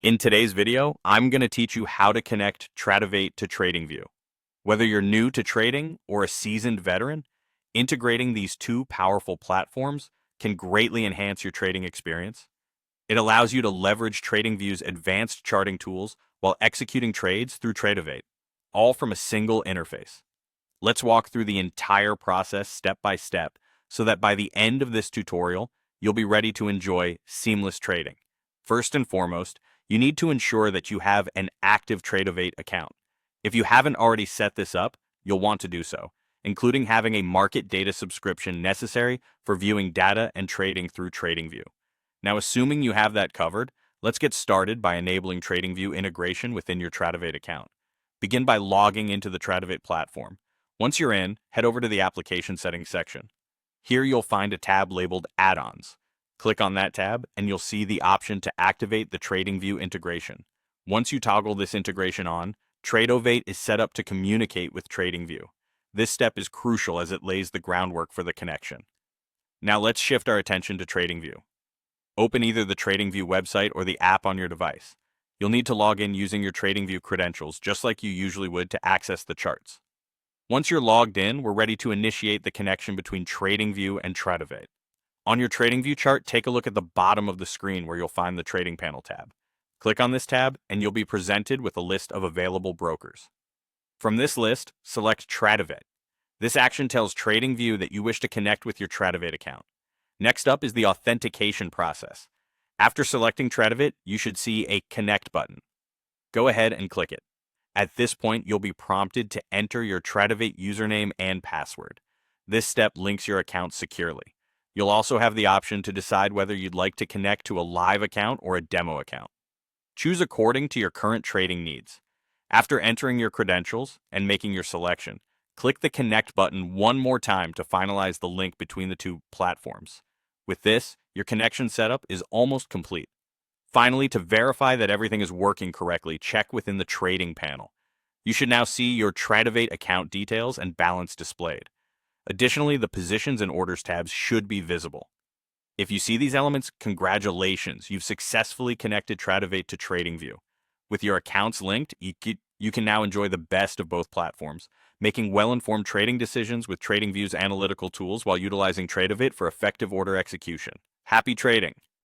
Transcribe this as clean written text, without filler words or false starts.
In today's video, I'm going to teach you how to connect Tradovate to TradingView. Whether you're new to trading or a seasoned veteran, integrating these two powerful platforms can greatly enhance your trading experience. It allows you to leverage TradingView's advanced charting tools while executing trades through Tradovate, all from a single interface. Let's walk through the entire process step by step so that by the end of this tutorial, you'll be ready to enjoy seamless trading. First and foremost, you need to ensure that you have an active Tradovate account. If you haven't already set this up, you'll want to do so, including having a market data subscription necessary for viewing data and trading through TradingView. Now, assuming you have that covered, let's get started by enabling TradingView integration within your Tradovate account. Begin by logging into the Tradovate platform. Once you're in, head over to the application settings section. Here you'll find a tab labeled Add-ons. Click on that tab and you'll see the option to activate the TradingView integration. Once you toggle this integration on, Tradovate is set up to communicate with TradingView. This step is crucial as it lays the groundwork for the connection. Now let's shift our attention to TradingView. Open either the TradingView website or the app on your device. You'll need to log in using your TradingView credentials just like you usually would to access the charts. Once you're logged in, we're ready to initiate the connection between TradingView and Tradovate. On your TradingView chart, take a look at the bottom of the screen where you'll find the Trading Panel tab. Click on this tab and you'll be presented with a list of available brokers. From this list, select Tradovate. This action tells TradingView that you wish to connect with your Tradovate account. Next up is the authentication process. After selecting Tradovate, you should see a Connect button. Go ahead and click it. At this point, you'll be prompted to enter your Tradovate username and password. This step links your account securely. You'll also have the option to decide whether you'd like to connect to a live account or a demo account. Choose according to your current trading needs. After entering your credentials and making your selection, click the Connect button one more time to finalize the link between the two platforms. With this, your connection setup is almost complete. Finally, to verify that everything is working correctly, check within the Trading panel. You should now see your Tradovate account details and balance displayed. Additionally, the Positions and Orders tabs should be visible. If you see these elements, congratulations, you've successfully connected Tradovate to TradingView. With your accounts linked, you can now enjoy the best of both platforms, making well-informed trading decisions with TradingView's analytical tools while utilizing Tradovate for effective order execution. Happy trading!